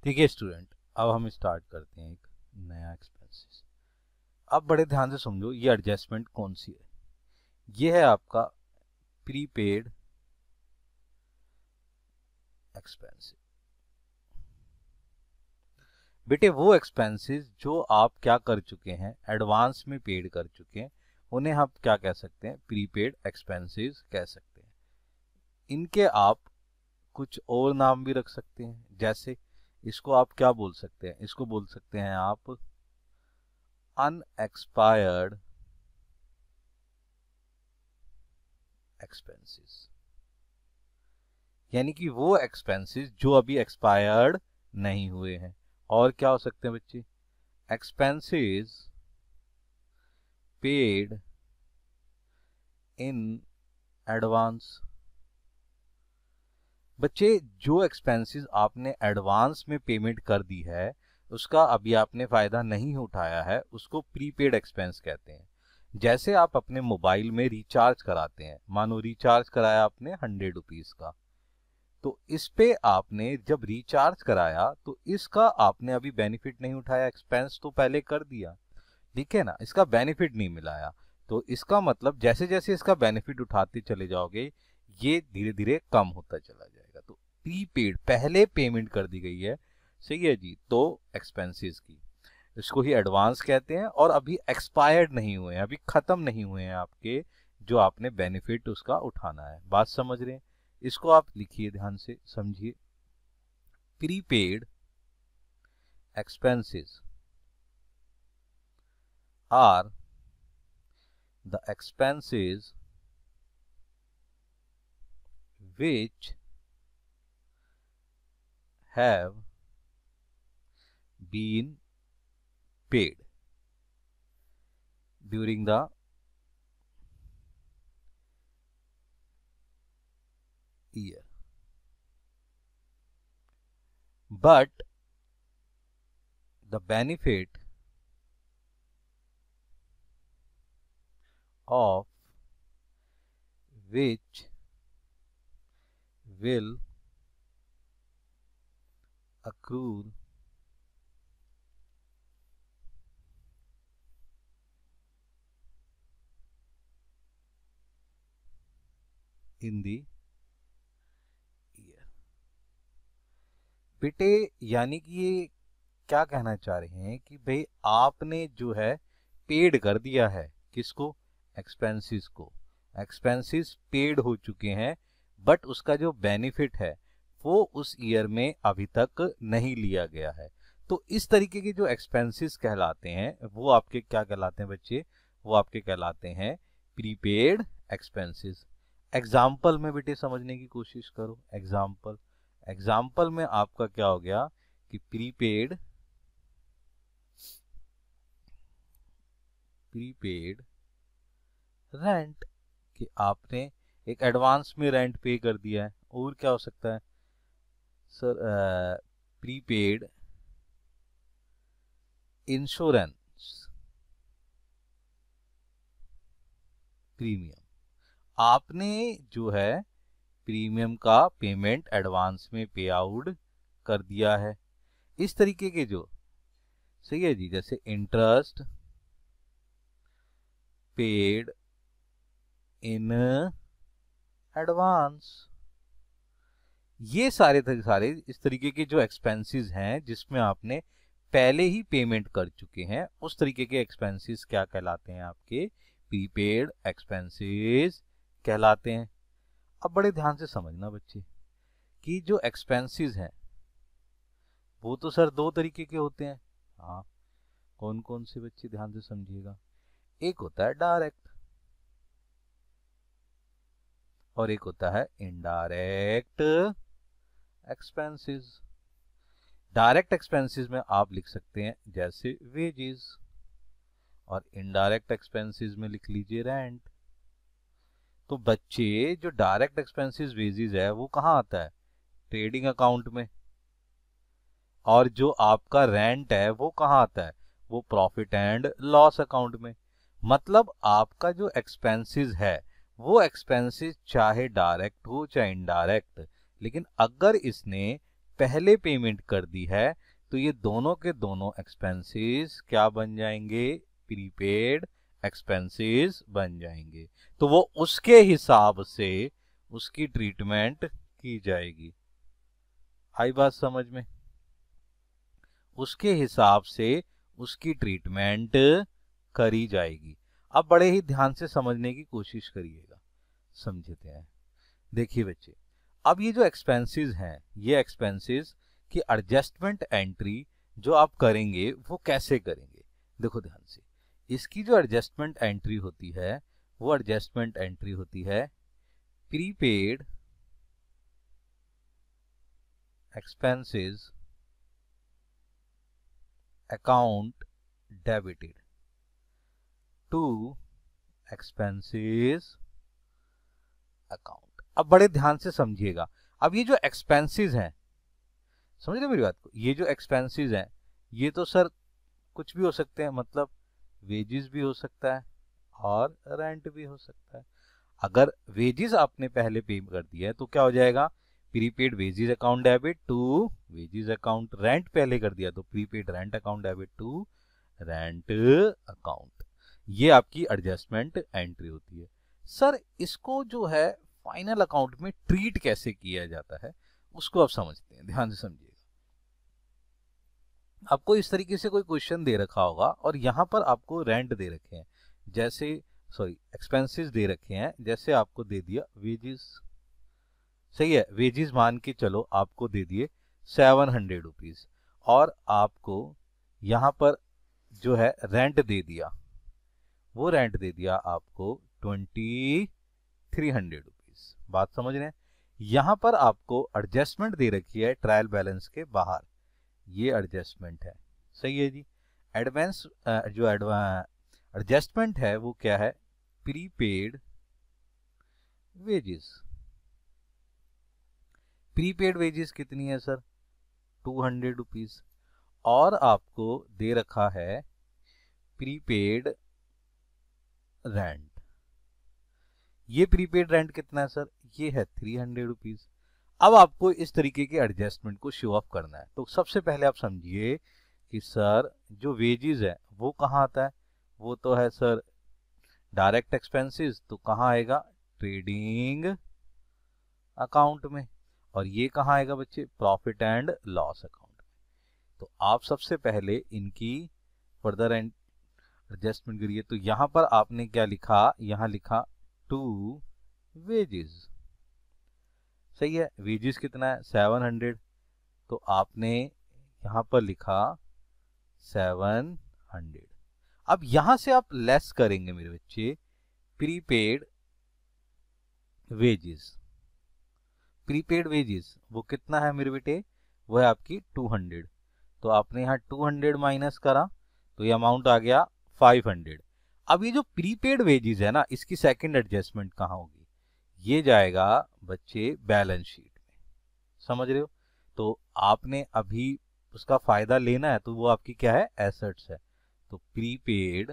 ठीक है स्टूडेंट, अब हम स्टार्ट करते हैं एक नया एक्सपेंसेस। अब बड़े ध्यान से समझो ये एडजस्टमेंट कौन सी है। ये है आपका प्रीपेड एक्सपेंसेस। बेटे वो एक्सपेंसेस जो आप क्या कर चुके हैं, एडवांस में पेड कर चुके हैं, उन्हें हम क्या कह सकते हैं, प्रीपेड एक्सपेंसेस कह सकते हैं। इनके आप कुछ और नाम भी रख सकते हैं, जैसे इसको आप क्या बोल सकते हैं, इसको बोल सकते हैं आप अनएक्सपायर्ड एक्सपेंसेस, यानी कि वो एक्सपेंसेस जो अभी एक्सपायर्ड नहीं हुए हैं। और क्या हो सकते हैं बच्चे, एक्सपेंसेस पेड इन एडवांस। बच्चे जो एक्सपेंसेस आपने एडवांस में पेमेंट कर दी है, उसका अभी आपने फायदा नहीं उठाया है, उसको प्रीपेड एक्सपेंस कहते हैं। जैसे आप अपने मोबाइल में रिचार्ज कराते हैं, मानो रिचार्ज कराया आपने 100 रुपीज का, तो इस पे आपने जब रिचार्ज कराया तो इसका आपने अभी बेनिफिट नहीं उठाया, एक्सपेंस तो पहले कर दिया, ठीक है ना, इसका बेनिफिट नहीं मिलाया। तो इसका मतलब जैसे जैसे इसका बेनिफिट उठाते चले जाओगे, ये धीरे धीरे कम होता चला जाएगा। तो प्रीपेड, पहले पेमेंट कर दी गई है, सही है जी, तो एक्सपेंसेस की, इसको ही एडवांस कहते हैं, और अभी एक्सपायर्ड नहीं हुए हैं, अभी खत्म नहीं हुए हैं आपके, जो आपने बेनिफिट उसका उठाना है। बात समझ रहे हैं? इसको आप लिखिए, ध्यान से समझिए। Prepaid expenses are the expenses which have been paid during the year, but the benefit of which will accrue in the year। बेटे यानी कि ये क्या कहना चाह रहे हैं कि भाई आपने जो है पेड कर दिया है, किसको, एक्सपेंसेस को, एक्सपेंसेस पेड हो चुके हैं, बट उसका जो बेनिफिट है वो उस ईयर में अभी तक नहीं लिया गया है। तो इस तरीके के जो एक्सपेंसेस कहलाते हैं वो आपके क्या कहलाते हैं बच्चे, वो आपके कहलाते हैं प्रीपेड एक्सपेंसेस। एग्जाम्पल में बेटे समझने की कोशिश करो। एग्जाम्पल, एग्जाम्पल में आपका क्या हो गया कि प्रीपेड रेंट, कि आपने एक एडवांस में रेंट पे कर दिया है। और क्या हो सकता है सर, प्रीपेड इंश्योरेंस प्रीमियम, आपने जो है प्रीमियम का पेमेंट एडवांस में पे आउट कर दिया है। इस तरीके के जो, सही है जी, जैसे इंटरेस्ट पेड इन एडवांस, ये सारे इस तरीके के जो एक्सपेंसेस हैं जिसमें आपने पहले ही पेमेंट कर चुके हैं, उस तरीके के एक्सपेंसेस क्या कहलाते हैं, आपके प्रीपेड एक्सपेंसेस कहलाते हैं। अब बड़े ध्यान से समझना बच्चे कि जो एक्सपेंसेस हैं वो तो सर दो तरीके के होते हैं। हाँ, कौन कौन से बच्चे, ध्यान से समझिएगा। एक होता है डायरेक्ट और एक होता है इनडायरेक्ट एक्सपेंसेस। डायरेक्ट एक्सपेंसेस में आप लिख सकते हैं जैसे वेजेस, और इनडायरेक्ट एक्सपेंसेस में लिख लीजिए रेंट। तो बच्चे जो डायरेक्ट एक्सपेंसेस वेजेस है वो कहाँ आता है, ट्रेडिंग अकाउंट में, और जो आपका रेंट है वो कहाँ आता है, वो प्रॉफिट एंड लॉस अकाउंट में। मतलब आपका जो एक्सपेंसेस है वो एक्सपेंसेस चाहे डायरेक्ट हो चाहे इनडायरेक्ट, लेकिन अगर इसने पहले पेमेंट कर दी है तो ये दोनों के दोनों एक्सपेंसेस क्या बन जाएंगे, प्रीपेड एक्सपेंसेस बन जाएंगे। तो वो उसके हिसाब से उसकी ट्रीटमेंट की जाएगी। आई बात समझ में? उसके हिसाब से उसकी ट्रीटमेंट करी जाएगी। अब बड़े ही ध्यान से समझने की कोशिश करिएगा, समझते हैं। देखिए बच्चे, अब ये जो एक्सपेंसेस हैं, ये एक्सपेंसेस की एडजस्टमेंट एंट्री जो आप करेंगे वो कैसे करेंगे? देखो ध्यान से, इसकी जो एडजस्टमेंट एंट्री होती है वो एडजस्टमेंट एंट्री होती है prepaid expenses account debited to expenses account. अब बड़े ध्यान से समझिएगा। अब ये जो एक्सपेंसेस हैं, समझ रहे मेरी बात को? ये जो एक्सपेंसेस हैं ये तो सर कुछ भी हो सकते हैं, मतलब वेजेस भी हो सकता है और रेंट भी हो सकता है। अगर वेजेस आपने पहले पे कर दिया है तो क्या हो जाएगा, prepaid wages account debit to wages account. Rent पहले कर दिया तो prepaid rent account debit to rent account. ये आपकी एडजस्टमेंट एंट्री होती है। सर इसको जो है फाइनल अकाउंट में ट्रीट कैसे किया जाता है उसको आप समझते हैं, ध्यान से समझिएगा। आपको इस तरीके से कोई क्वेश्चन दे रखा होगा और यहां पर आपको रेंट दे रखे हैं, जैसे सॉरी एक्सपेंसेस दे रखे हैं, जैसे आपको दे दिया वेजेस, सही है, वेजेस मान के चलो आपको दे दिए 700 रुपीज, और आपको यहां पर जो है रेंट दे दिया, वो रेंट दे दिया आपको 2300 रुपीज। बात समझ रहे हैं? यहां पर आपको एडजस्टमेंट दे रखी है ट्रायल बैलेंस के बाहर, ये एडजस्टमेंट है, सही है जी। एडवांस जो एडजस्टमेंट है वो क्या है, प्रीपेड वेजेस। प्रीपेड वेजेस कितनी है सर, 200 रुपीज, और आपको दे रखा है प्रीपेड रेंट। ये प्रीपेड रेंट कितना है सर, ये है 300 रुपीज। अब आपको इस तरीके के एडजस्टमेंट को शो ऑफ करना है। तो सबसे पहले आप समझिए कि सर जो वेजेस है वो कहाँ आता है, वो तो है सर डायरेक्ट एक्सपेंसेस, तो कहाँ आएगा, ट्रेडिंग अकाउंट में। और ये कहाँ आएगा बच्चे, प्रॉफिट एंड लॉस अकाउंट में। तो आप सबसे पहले इनकी फर्दर एडजस्टमेंट करिए। तो यहां पर आपने क्या लिखा, यहां लिखा टू वेजेस, सही है। वेजेस कितना है 700, तो आपने यहां पर लिखा 700। अब यहां से आप लेस करेंगे मेरे बच्चे प्रीपेड वेजेस। प्रीपेड वेजेस वो कितना है मेरे बेटे, वो है आपकी 200। तो आपने यहाँ 200 माइनस करा तो ये अमाउंट आ गया 500। अब ये जो प्रीपेड वेजेस है ना, इसकी सेकंड एडजस्टमेंट कहाँ होगी, ये जाएगा बच्चे बैलेंस शीट में, समझ रहे हो? तो आपने अभी उसका फायदा लेना है तो वो आपकी क्या है, एसेट्स है। तो प्रीपेड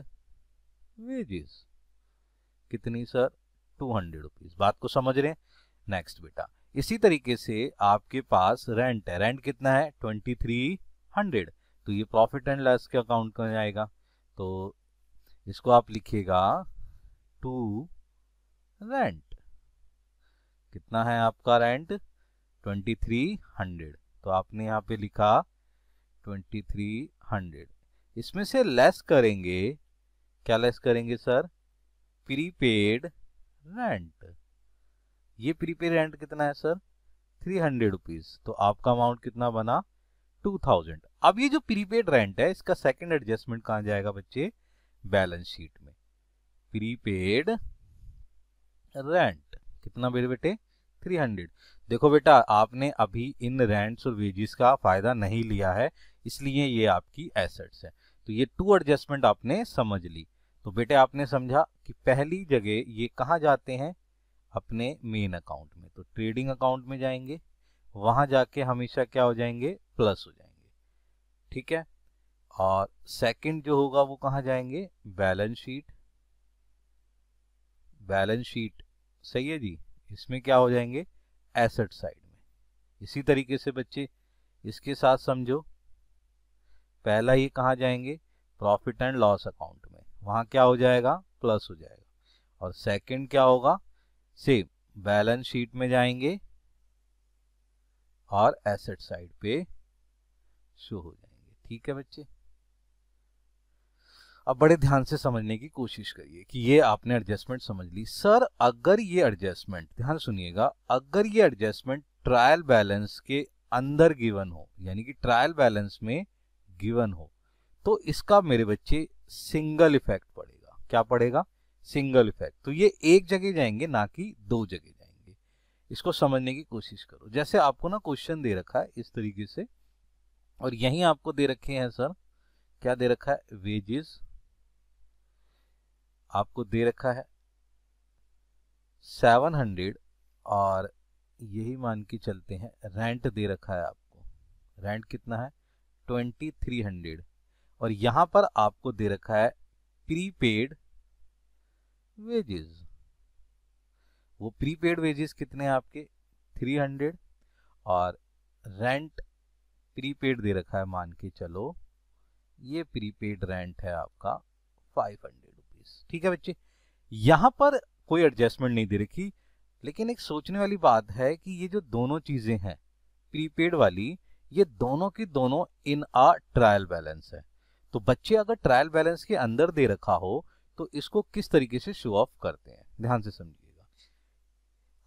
वेजेस कितनी सर, 200 रुपीज। बात को समझ रहे हैं? नेक्स्ट बेटा, इसी तरीके से आपके पास रेंट है, रेंट कितना है 2300, तो ये प्रॉफिट एंड लॉस के अकाउंट में आएगा। तो इसको आप लिखिएगा टू रेंट। कितना है आपका रेंट, 2300, तो आपने यहाँ पे लिखा 2300। इसमें से लेस करेंगे, क्या लेस करेंगे सर, प्रीपेड रेंट। ये प्रीपेड रेंट कितना है सर, 300 रुपीज, तो आपका अमाउंट कितना बना 2000। अब ये जो प्रीपेड रेंट है इसका सेकंड एडजस्टमेंट कहां जाएगा बच्चे, बैलेंस शीट में। प्रीपेड रेंट कितना मेरे बेटे, 300। देखो बेटा आपने अभी इन रेंट्स और वेजेस का फायदा नहीं लिया है, इसलिए ये आपकी एसेट्स है। तो ये टू एडजस्टमेंट आपने समझ ली। तो बेटे आपने समझा कि पहली जगह ये कहाँ जाते हैं, अपने मेन अकाउंट में, तो ट्रेडिंग अकाउंट में जाएंगे, वहां जाके हमेशा क्या हो जाएंगे, प्लस हो जाएंगे, ठीक है। और सेकंड जो होगा वो कहाँ जाएंगे, बैलेंस शीट। बैलेंस शीट, सही है जी, इसमें क्या हो जाएंगे, एसेट साइड में। इसी तरीके से बच्चे इसके साथ समझो, पहला ये कहाँ जाएंगे, प्रॉफिट एंड लॉस अकाउंट में, वहां क्या हो जाएगा, प्लस हो जाएगा। और सेकंड क्या होगा, सेम बैलेंस शीट में जाएंगे और एसेट साइड पे शो हो जाएंगे। ठीक है बच्चे, अब बड़े ध्यान से समझने की कोशिश करिए कि ये आपने एडजस्टमेंट समझ ली। सर अगर ये एडजस्टमेंट, ध्यान सुनिएगा, अगर ये एडजस्टमेंट ट्रायल बैलेंस के अंदर गिवन हो, यानी कि ट्रायल बैलेंस में गिवन हो, तो इसका मेरे बच्चे सिंगल इफेक्ट पड़ेगा। क्या पड़ेगा, सिंगल इफेक्ट। तो ये एक जगह जाएंगे, ना कि दो जगह जाएंगे। इसको समझने की कोशिश करो। जैसे आपको ना क्वेश्चन दे रखा है इस तरीके से, और यहीं आपको दे रखे हैं सर, क्या दे रखा है, वेजेस आपको दे रखा है 700, और यही मान के चलते हैं रेंट दे रखा है आपको, रेंट कितना है 2300, और यहां पर आपको दे रखा है प्रीपेड वेजेस। वो प्रीपेड वेजेस कितने हैं आपके 300, और रेंट प्रीपेड दे रखा है, मान के चलो ये प्रीपेड रेंट है आपका 500 रुपीज। ठीक है बच्चे, यहां पर कोई एडजस्टमेंट नहीं दे रखी, लेकिन एक सोचने वाली बात है कि ये जो दोनों चीजें हैं प्रीपेड वाली, ये दोनों की दोनों इन अ ट्रायल बैलेंस है। तो बच्चे अगर ट्रायल बैलेंस के अंदर दे रखा हो तो इसको किस तरीके से शो ऑफ करते हैं, ध्यान से समझिएगा।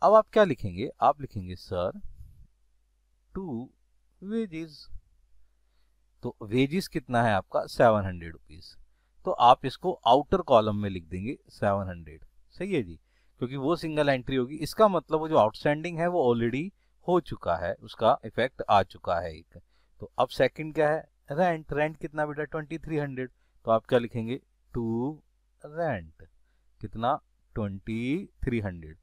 अब आप क्या लिखेंगे, आप लिखेंगे सर टू वेजेस। तो वेजेस कितना है आपका 700 रुपीज, तो आप इसको आउटर कॉलम में लिख देंगे 700। सही है जी, क्योंकि वो सिंगल एंट्री होगी। इसका मतलब वो जो आउटस्टैंडिंग है वो ऑलरेडी हो चुका है, उसका इफेक्ट आ चुका है एक। तो अब सेकंड क्या है, रेंट। रेंट कितना बेटा 2300, तो आप क्या लिखेंगे, टू रेंट कितना 2300।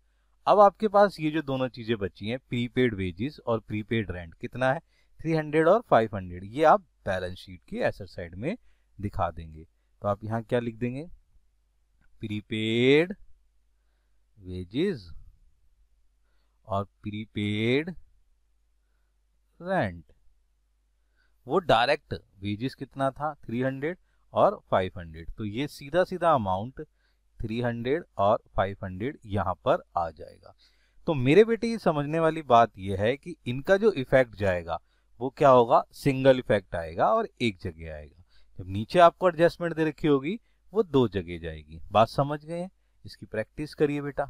अब आपके पास ये जो दोनों चीजें बची हैं, प्रीपेड वेजेस और प्रीपेड रेंट, कितना है 300 और 500, ये आप बैलेंस शीट की एसेट साइड में दिखा देंगे। तो आप यहां क्या लिख देंगे, प्रीपेड वेजेस और प्रीपेड रेंट। वो डायरेक्ट वेजेस कितना था 300 और 500, तो ये सीधा सीधा अमाउंट 300 और 500 यहां पर आ जाएगा। तो मेरे बेटे ये समझने वाली बात ये है कि इनका जो इफेक्ट जाएगा वो क्या होगा, सिंगल इफेक्ट आएगा और एक जगह आएगा। जब नीचे आपको एडजस्टमेंट दे रखी होगी वो दो जगह जाएगी। बात समझ गए हैं, इसकी प्रैक्टिस करिए बेटा।